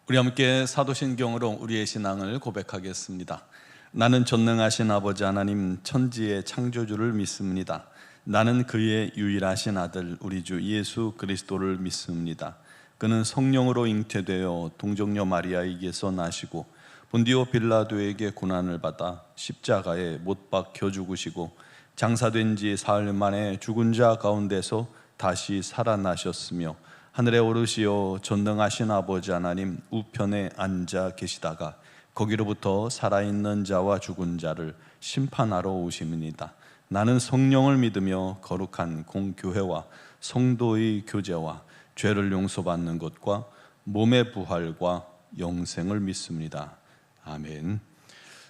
우리 함께 사도신경으로 우리의 신앙을 고백하겠습니다. 나는 전능하신 아버지 하나님 천지의 창조주를 믿습니다. 나는 그의 유일하신 아들 우리 주 예수 그리스도를 믿습니다. 그는 성령으로 잉태되어 동정녀 마리아에게서 나시고 본디오 빌라도에게 고난을 받아 십자가에 못 박혀 죽으시고 장사된 지 사흘 만에 죽은 자 가운데서 다시 살아나셨으며 하늘에 오르시어 전능하신 아버지 하나님 우편에 앉아 계시다가 거기로부터 살아있는 자와 죽은 자를 심판하러 오심이니이다. 나는 성령을 믿으며 거룩한 공교회와 성도의 교제와 죄를 용서받는 것과 몸의 부활과 영생을 믿습니다. 아멘.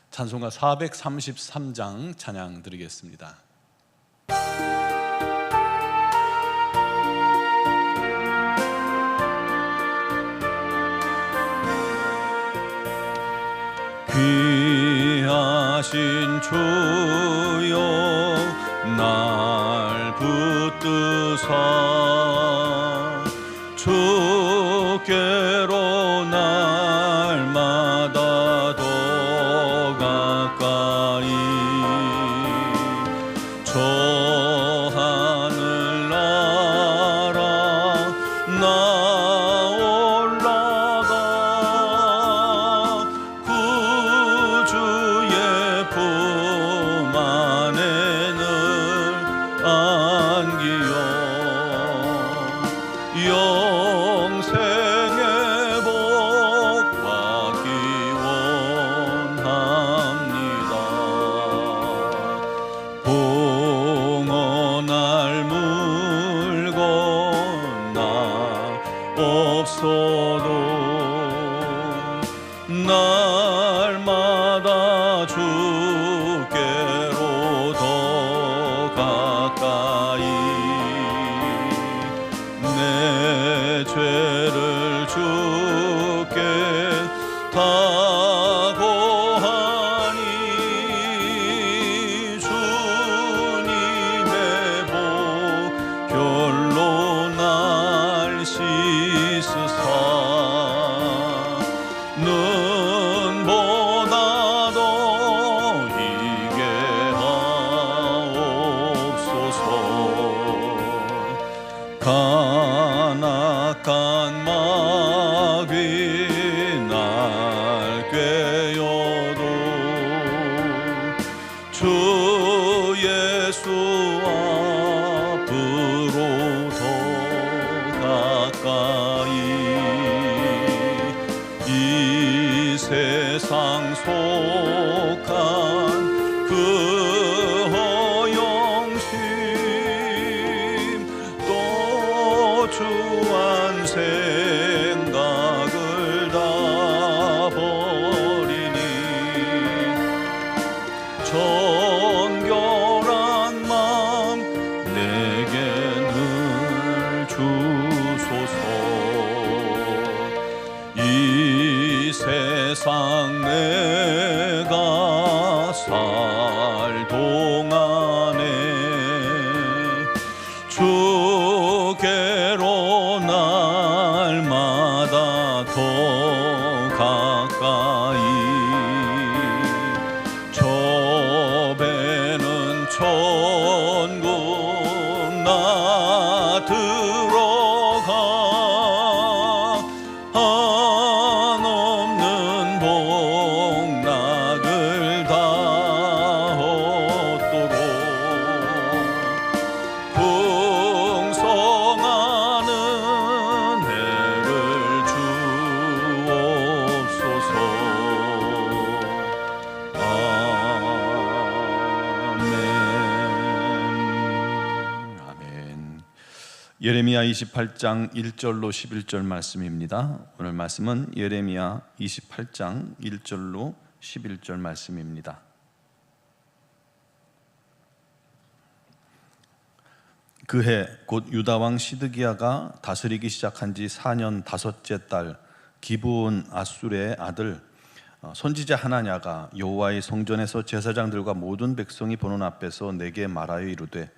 찬송가 433장 찬양 드리겠습니다. 귀하신 주여 날 붙드사 주께로 날마다 더 가까이 저 하늘나라 나 영생의 복 받기 원합니다. 봉헌할 물건 나 없어도 날마다 주께로 더 가까이 내 죄를 주께 다 고하니 주님의 복 결로 날 씻으사 눈보다 더 희게 하옵소서. 간악한 마귀 날 꾀어도 주 예수 앞으로 더 가까이 이 세상 속한 그 허영심 추한 생각을 다 버리니 정결한 마음 내게 늘 주소서. 이 세상 내가 살 동안에 주께로 날마다 더 가까이 저 배는 천국 나 들어가 한없는 복락을 다 얻도록 풍성한 은혜를 주옵소서. 아멘. 예레미야 28장 1절로 11절 말씀입니다. 오늘 말씀은 예레미야 28장 1절로 11절 말씀입니다. 그해 곧 유다왕 시드기야가 다스리기 시작한 지 4년 다섯째 달 기브온 아술의 아들 선지자 하나냐가 여호와의 성전에서 제사장들과 모든 백성이 보는 앞에서 내게 말하여 이르되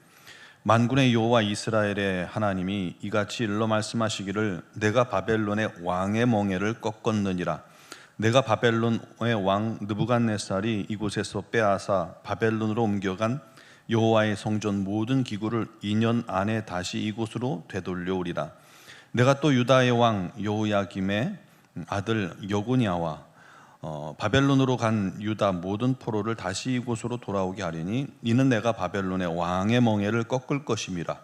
만군의 여호와 이스라엘의 하나님이 이같이 일러 말씀하시기를 내가 바벨론의 왕의 멍에를 꺾었느니라. 내가 바벨론의 왕 느부갓네살이 이곳에서 빼앗아 바벨론으로 옮겨간 여호와의 성전 모든 기구를 2년 안에 다시 이곳으로 되돌려오리라. 내가 또 유다의 왕 여호야김의 아들 여고냐와 바벨론으로 간 유다 모든 포로를 다시 이곳으로 돌아오게 하리니 이는 내가 바벨론의 왕의 멍에를 꺾을 것임이라.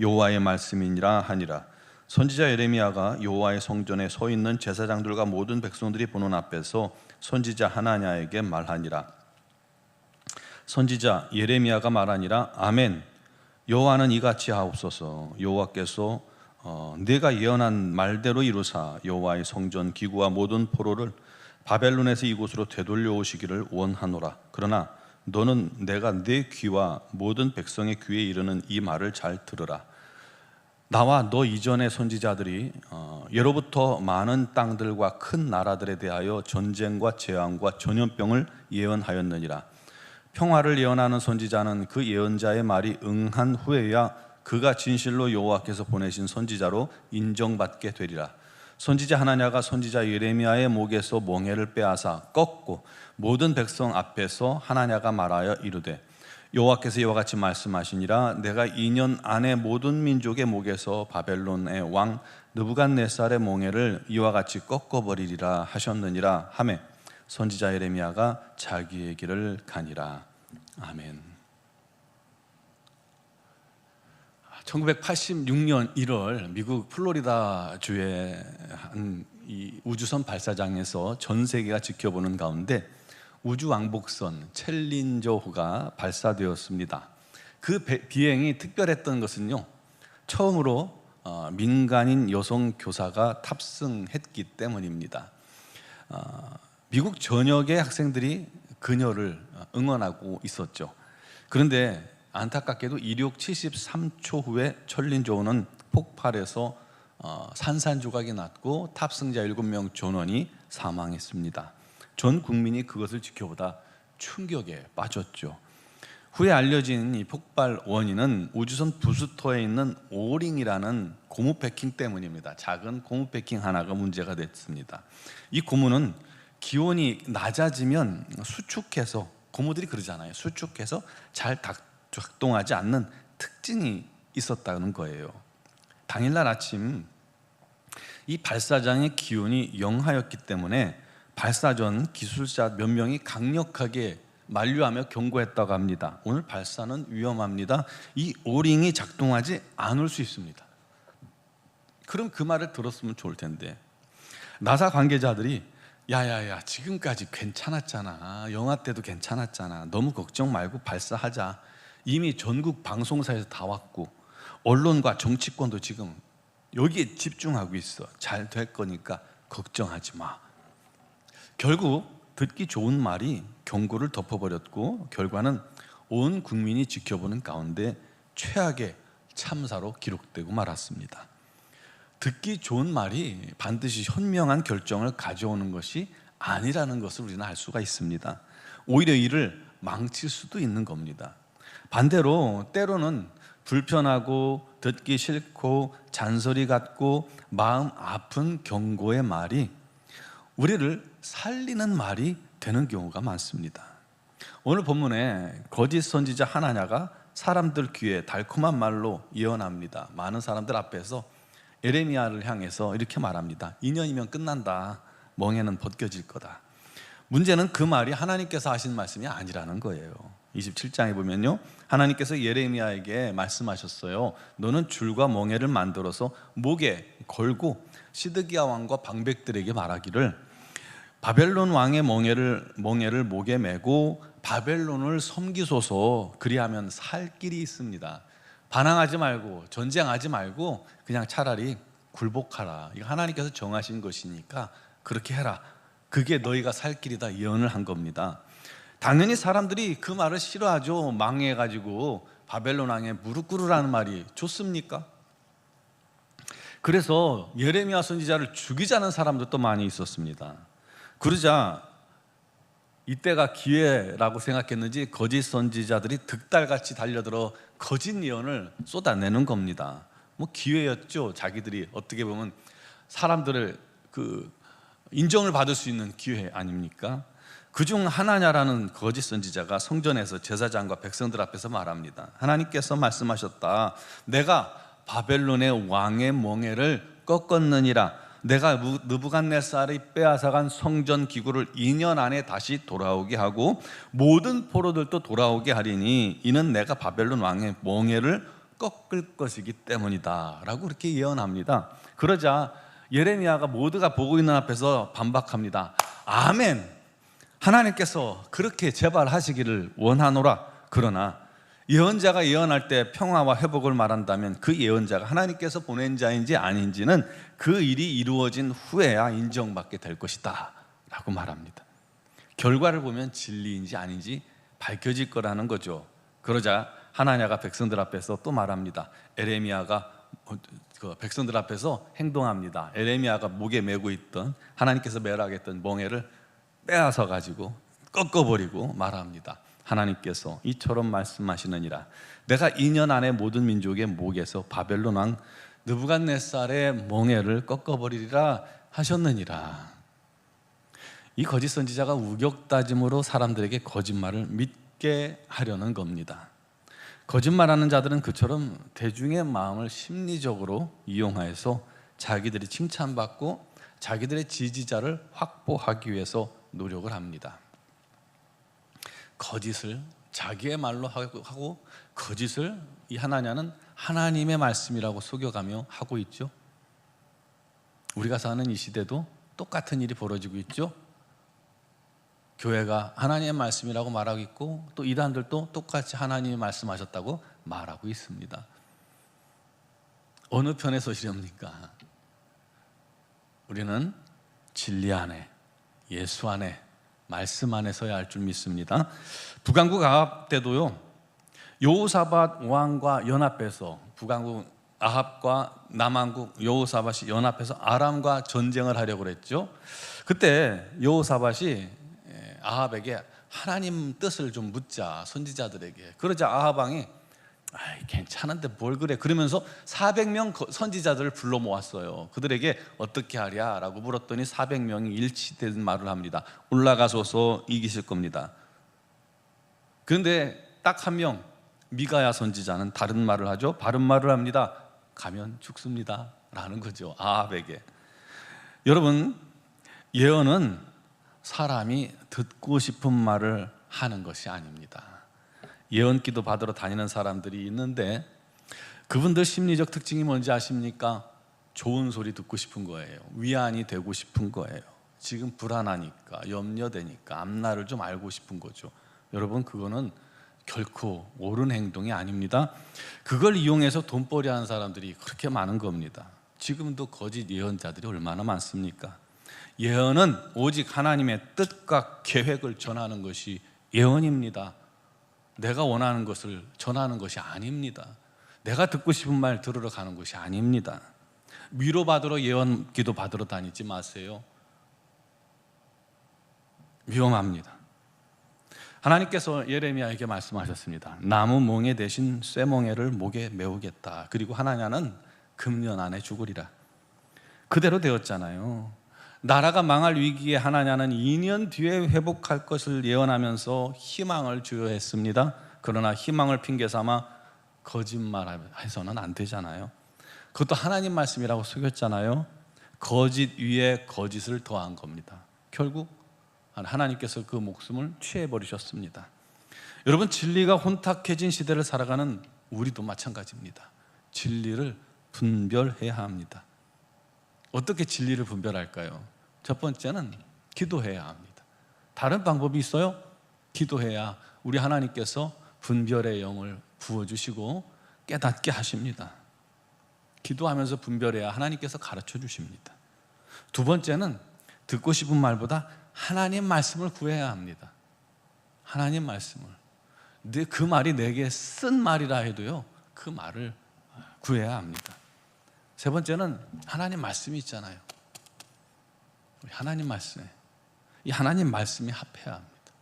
여호와의 말씀이니라 하니라. 선지자 예레미야가 여호와의 성전에 서 있는 제사장들과 모든 백성들이 보는 앞에서 선지자 하나냐에게 말하니라. 선지자 예레미야가 말하니라. 아멘. 여호와는 이같이 하옵소서. 여호와께서 내가 예언한 말대로 이루사 여호와의 성전 기구와 모든 포로를 바벨론에서 이곳으로 되돌려 오시기를 원하노라. 그러나 너는 내가 내 귀와 모든 백성의 귀에 이르는 이 말을 잘 들으라. 나와 너 이전의 선지자들이 예로부터 많은 땅들과 큰 나라들에 대하여 전쟁과 재앙과 전염병을 예언하였느니라. 평화를 예언하는 선지자는 그 예언자의 말이 응한 후에야 그가 진실로 여호와께서 보내신 선지자로 인정받게 되리라. 선지자 하나냐가 선지자 예레미야의 목에서 멍에를 빼앗아 꺾고 모든 백성 앞에서 하나냐가 말하여 이르되 여호와께서 이와 같이 말씀하시니라. 내가 2년 안에 모든 민족의 목에서 바벨론의 왕 느부갓네살의 멍에를 이와 같이 꺾어버리리라 하셨느니라 하매 선지자 예레미야가 자기의 길을 가니라. 아멘. 1986년 1월 미국 플로리다 주의 한 이 우주선 발사장에서 전 세계가 지켜보는 가운데 우주왕복선 챌린저호가 발사되었습니다. 그 비행이 특별했던 것은요, 처음으로 민간인 여성 교사가 탑승했기 때문입니다. 미국 전역의 학생들이 그녀를 응원하고 있었죠. 그런데 안타깝게도 이륙 73초 후에 챌린저호는 폭발해서 산산조각이 났고 탑승자 7명 전원이 사망했습니다. 전 국민이 그것을 지켜보다 충격에 빠졌죠. 후에 알려진 이 폭발 원인은 우주선 부스터에 있는 오링이라는 고무 패킹 때문입니다. 작은 고무 패킹 하나가 문제가 됐습니다. 이 고무는 기온이 낮아지면 수축해서, 고무들이 그러잖아요, 수축해서 잘 작동하지 않는 특징이 있었다는 거예요. 당일날 아침 이 발사장의 기온이 영하였기 때문에 발사 전 기술자 몇 명이 강력하게 만류하며 경고했다고 합니다. 오늘 발사는 위험합니다. 이 오링이 작동하지 않을 수 있습니다. 그럼 그 말을 들었으면 좋을 텐데 나사 관계자들이 야야야 지금까지 괜찮았잖아, 영하 때도 괜찮았잖아, 너무 걱정 말고 발사하자, 이미 전국 방송사에서 다 왔고 언론과 정치권도 지금 여기에 집중하고 있어, 잘 될 거니까 걱정하지 마. 결국 듣기 좋은 말이 경고를 덮어버렸고 결과는 온 국민이 지켜보는 가운데 최악의 참사로 기록되고 말았습니다. 듣기 좋은 말이 반드시 현명한 결정을 가져오는 것이 아니라는 것을 우리는 알 수가 있습니다. 오히려 이를 망칠 수도 있는 겁니다. 반대로 때로는 불편하고 듣기 싫고 잔소리 같고 마음 아픈 경고의 말이 우리를 살리는 말이 되는 경우가 많습니다. 오늘 본문에 거짓 선지자 하나냐가 사람들 귀에 달콤한 말로 예언합니다. 많은 사람들 앞에서 예레미야를 향해서 이렇게 말합니다. 2년이면 끝난다. 멍에는 벗겨질 거다. 문제는 그 말이 하나님께서 하신 말씀이 아니라는 거예요. 27장에 보면요, 하나님께서 예레미야에게 말씀하셨어요. 너는 줄과 멍에를 만들어서 목에 걸고 시드기야 왕과 방백들에게 말하기를 바벨론 왕의 멍에를 목에 메고 바벨론을 섬기소서. 그리하면 살 길이 있습니다. 반항하지 말고 전쟁하지 말고 그냥 차라리 굴복하라. 이거 하나님께서 정하신 것이니까 그렇게 해라. 그게 너희가 살 길이다 예언을 한 겁니다. 당연히 사람들이 그 말을 싫어하죠. 망해가지고 바벨론 왕에 무릎 꿇으라는 말이 좋습니까? 그래서 예레미야 선지자를 죽이자는 사람들도 많이 있었습니다. 그러자 이때가 기회라고 생각했는지 거짓 선지자들이 득달같이 달려들어 거짓 예언을 쏟아내는 겁니다. 뭐 기회였죠. 자기들이 어떻게 보면 사람들을 인정을 받을 수 있는 기회 아닙니까? 그중 하나냐라는 거짓 선지자가 성전에서 제사장과 백성들 앞에서 말합니다. 하나님께서 말씀하셨다. 내가 바벨론의 왕의 멍에를 꺾었느니라. 내가 느부갓네살이 빼앗아간 성전 기구를 2년 안에 다시 돌아오게 하고 모든 포로들도 돌아오게 하리니 이는 내가 바벨론 왕의 멍에를 꺾을 것이기 때문이다 라고 그렇게 예언합니다. 그러자 예레미야가 모두가 보고 있는 앞에서 반박합니다. 아멘, 하나님께서 그렇게 제발 하시기를 원하노라. 그러나 예언자가 예언할 때 평화와 회복을 말한다면 그 예언자가 하나님께서 보낸 자인지 아닌지는 그 일이 이루어진 후에야 인정받게 될 것이다 라고 말합니다. 결과를 보면 진리인지 아닌지 밝혀질 거라는 거죠. 그러자 하나냐가 백성들 앞에서 또 말합니다. 에레미야가 백성들 앞에서 행동합니다. 에레미야가 목에 메고 있던, 하나님께서 매라겠던 멍에를 빼앗아 가지고 꺾어버리고 말합니다. 하나님께서 이처럼 말씀하시느니라. 내가 2년 안에 모든 민족의 목에서 바벨론 왕 느부갓네살의 멍에를 꺾어버리리라 하셨느니라. 이 거짓 선지자가 우격다짐으로 사람들에게 거짓말을 믿게 하려는 겁니다. 거짓말하는 자들은 그처럼 대중의 마음을 심리적으로 이용해서 자기들이 칭찬받고 자기들의 지지자를 확보하기 위해서 노력을 합니다. 거짓을 자기의 말로 하고 거짓을 이 하나냐는 하나님의 말씀이라고 속여가며 하고 있죠. 우리가 사는 이 시대도 똑같은 일이 벌어지고 있죠. 교회가 하나님의 말씀이라고 말하고 있고 또 이단들도 똑같이 하나님이 말씀하셨다고 말하고 있습니다. 어느 편에 서시렵니까? 우리는 진리 안에, 예수 안에, 말씀 안에 서야 할 줄 믿습니다. 북왕국 아합 때도요, 여호사밧 왕과 연합해서, 북왕국 아합과 남왕국 여호사밧이 연합해서 아람과 전쟁을 하려고 했죠. 그때 여호사밧이 아합에게 하나님 뜻을 좀 묻자, 선지자들에게. 그러자 아합 왕이 괜찮은데 뭘 그래, 그러면서 400명 선지자들을 불러 모았어요. 그들에게 어떻게 하랴라고 물었더니 400명이 일치된 말을 합니다. 올라가소서, 이기실 겁니다. 그런데 딱 한 명, 미가야 선지자는 다른 말을 하죠. 바른 말을 합니다. 가면 죽습니다 라는 거죠, 아합에게. 여러분, 예언은 사람이 듣고 싶은 말을 하는 것이 아닙니다. 예언기도 받으러 다니는 사람들이 있는데 그분들 심리적 특징이 뭔지 아십니까? 좋은 소리 듣고 싶은 거예요. 위안이 되고 싶은 거예요. 지금 불안하니까, 염려되니까 앞날을 좀 알고 싶은 거죠. 여러분, 그거는 결코 옳은 행동이 아닙니다. 그걸 이용해서 돈벌이 하는 사람들이 그렇게 많은 겁니다. 지금도 거짓 예언자들이 얼마나 많습니까? 예언은 오직 하나님의 뜻과 계획을 전하는 것이 예언입니다. 내가 원하는 것을 전하는 것이 아닙니다. 내가 듣고 싶은 말 들으러 가는 것이 아닙니다. 위로받으러 예언기도 받으러 다니지 마세요. 위험합니다. 하나님께서 예레미야에게 말씀하셨습니다. 나무 멍에 대신 쇠멍에를 목에 메우겠다. 그리고 하나냐는 금년 안에 죽으리라. 그대로 되었잖아요. 나라가 망할 위기에 하나냐는 2년 뒤에 회복할 것을 예언하면서 희망을 주요했습니다. 그러나 희망을 핑계 삼아 거짓말해서는 안 되잖아요. 그것도 하나님 말씀이라고 속였잖아요. 거짓 위에 거짓을 더한 겁니다. 결국 하나님께서 그 목숨을 취해버리셨습니다. 여러분, 진리가 혼탁해진 시대를 살아가는 우리도 마찬가지입니다. 진리를 분별해야 합니다. 어떻게 진리를 분별할까요? 첫 번째는 기도해야 합니다. 다른 방법이 있어요? 기도해야 우리 하나님께서 분별의 영을 부어주시고 깨닫게 하십니다. 기도하면서 분별해야 하나님께서 가르쳐 주십니다. 두 번째는 듣고 싶은 말보다 하나님 말씀을 구해야 합니다. 하나님 말씀을. 근데 그 말이 내게 쓴 말이라 해도요, 그 말을 구해야 합니다. 세 번째는 하나님 말씀이 있잖아요. 하나님 말씀에 이 하나님 말씀이 합해야 합니다.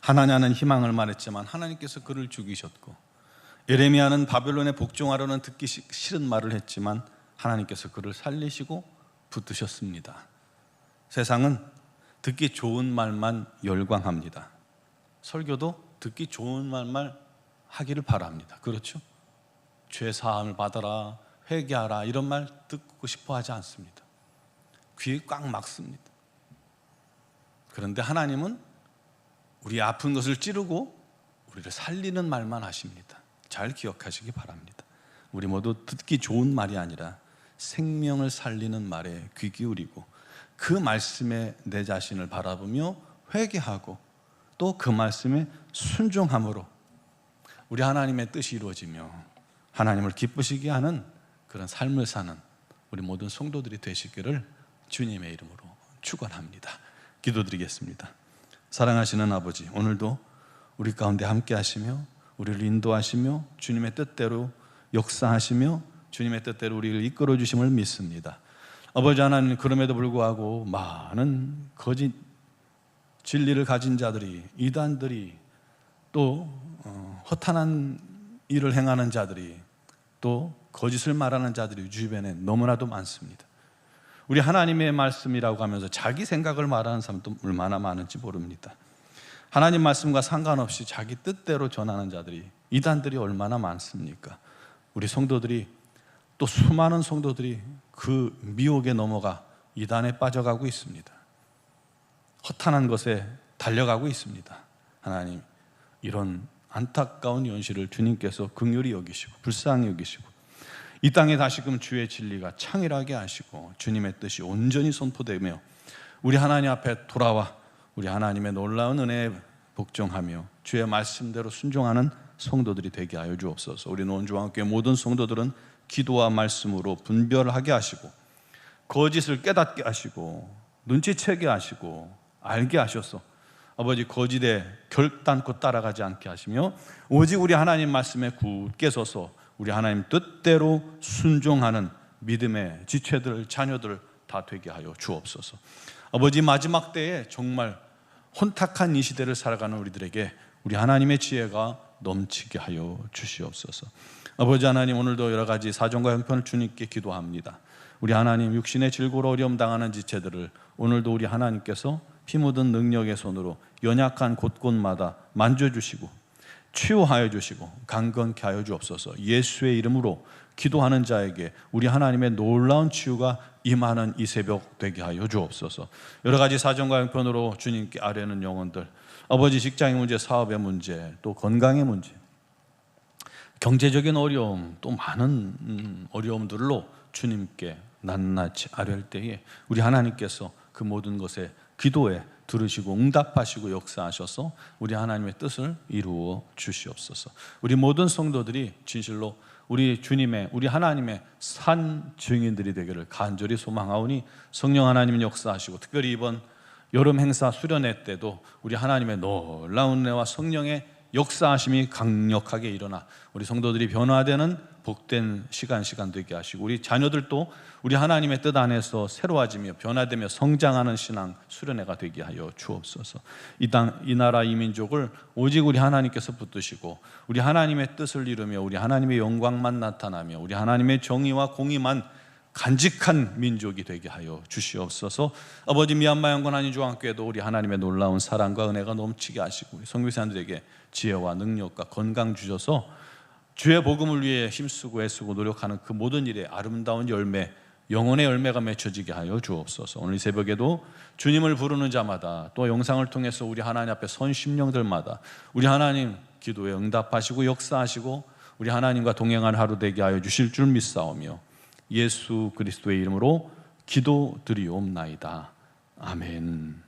하나냐는 희망을 말했지만 하나님께서 그를 죽이셨고, 예레미야는 바벨론에 복종하려는 듣기 싫은 말을 했지만 하나님께서 그를 살리시고 붙드셨습니다. 세상은 듣기 좋은 말만 열광합니다. 설교도 듣기 좋은 말만 하기를 바랍니다. 그렇죠? 죄 사함을 받아라, 회개하라, 이런 말 듣고 싶어 하지 않습니다. 귀에 꽉 막습니다. 그런데 하나님은 우리 아픈 것을 찌르고 우리를 살리는 말만 하십니다. 잘 기억하시기 바랍니다. 우리 모두 듣기 좋은 말이 아니라 생명을 살리는 말에 귀 기울이고 그 말씀에 내 자신을 바라보며 회개하고 또 그 말씀에 순종함으로 우리 하나님의 뜻이 이루어지며 하나님을 기쁘시게 하는 그런 삶을 사는 우리 모든 성도들이 되시기를 주님의 이름으로 축원합니다. 기도드리겠습니다. 사랑하시는 아버지, 오늘도 우리 가운데 함께 하시며 우리를 인도하시며 주님의 뜻대로 역사하시며 주님의 뜻대로 우리를 이끌어 주심을 믿습니다. 아버지 하나님, 그럼에도 불구하고 많은 거짓 진리를 가진 자들이, 이단들이, 또 허탄한 일을 행하는 자들이, 또 거짓을 말하는 자들이 주변에 너무나도 많습니다. 우리 하나님의 말씀이라고 하면서 자기 생각을 말하는 사람도 얼마나 많은지 모릅니다. 하나님 말씀과 상관없이 자기 뜻대로 전하는 자들이, 이단들이 얼마나 많습니까? 우리 성도들이, 또 수많은 성도들이 그 미혹에 넘어가 이단에 빠져가고 있습니다. 허탄한 것에 달려가고 있습니다. 하나님, 이런 안타까운 현실을 주님께서 긍휼히 여기시고 불쌍히 여기시고 이 땅에 다시금 주의 진리가 창일하게 하시고 주님의 뜻이 온전히 선포되며 우리 하나님 앞에 돌아와 우리 하나님의 놀라운 은혜에 복종하며 주의 말씀대로 순종하는 성도들이 되게 하여 주옵소서. 우리 노원중앙교회 모든 성도들은 기도와 말씀으로 분별하게 하시고 거짓을 깨닫게 하시고 눈치채게 하시고 알게 하셔서 아버지, 거짓에 결단코 따라가지 않게 하시며 오직 우리 하나님 말씀에 굳게 서서 우리 하나님 뜻대로 순종하는 믿음의 지체들, 자녀들 다 되게 하여 주옵소서. 아버지, 마지막 때에 정말 혼탁한 이 시대를 살아가는 우리들에게 우리 하나님의 지혜가 넘치게 하여 주시옵소서. 아버지 하나님, 오늘도 여러 가지 사정과 형편을 주님께 기도합니다. 우리 하나님, 육신의 질고로 어려움 당하는 지체들을 오늘도 우리 하나님께서 피 묻은 능력의 손으로 연약한 곳곳마다 만져주시고 치유하여 주시고 강건케 하여 주옵소서. 예수의 이름으로 기도하는 자에게 우리 하나님의 놀라운 치유가 임하는 이 새벽 되게 하여 주옵소서. 여러 가지 사정과 형편으로 주님께 아뢰는 영혼들, 아버지, 직장의 문제, 사업의 문제, 또 건강의 문제, 경제적인 어려움, 또 많은 어려움들로 주님께 낱낱이 아뢰을 때에 우리 하나님께서 그 모든 것에 기도에 들으시고 응답하시고 역사하셔서 우리 하나님의 뜻을 이루어 주시옵소서. 우리 모든 성도들이 진실로 우리 주님의, 우리 하나님의 산 증인들이 되기를 간절히 소망하오니 성령 하나님 역사하시고 특별히 이번 여름 행사 수련회 때도 우리 하나님의 놀라운 은혜와 성령의 역사하심이 강력하게 일어나 우리 성도들이 변화되는 복된 시간 되게 하시고 우리 자녀들도 우리 하나님의 뜻 안에서 새로워지며 변화되며 성장하는 신앙 수련회가 되게 하여 주옵소서. 이 땅, 이 나라, 이 민족을 오직 우리 하나님께서 붙드시고 우리 하나님의 뜻을 이루며 우리 하나님의 영광만 나타나며 우리 하나님의 정의와 공의만 간직한 민족이 되게 하여 주시옵소서. 아버지, 미얀마 영건 한인중앙교회도 우리 하나님의 놀라운 사랑과 은혜가 넘치게 하시고 성교사님들에게 지혜와 능력과 건강 주셔서 주의 복음을 위해 힘쓰고 애쓰고 노력하는 그 모든 일에 아름다운 열매, 영혼의 열매가 맺혀지게 하여 주옵소서. 오늘 이 새벽에도 주님을 부르는 자마다 또 영상을 통해서 우리 하나님 앞에 선 심령들마다 우리 하나님 기도에 응답하시고 역사하시고 우리 하나님과 동행하는 하루 되게 하여 주실 줄 믿사오며 예수 그리스도의 이름으로 기도드리옵나이다. 아멘.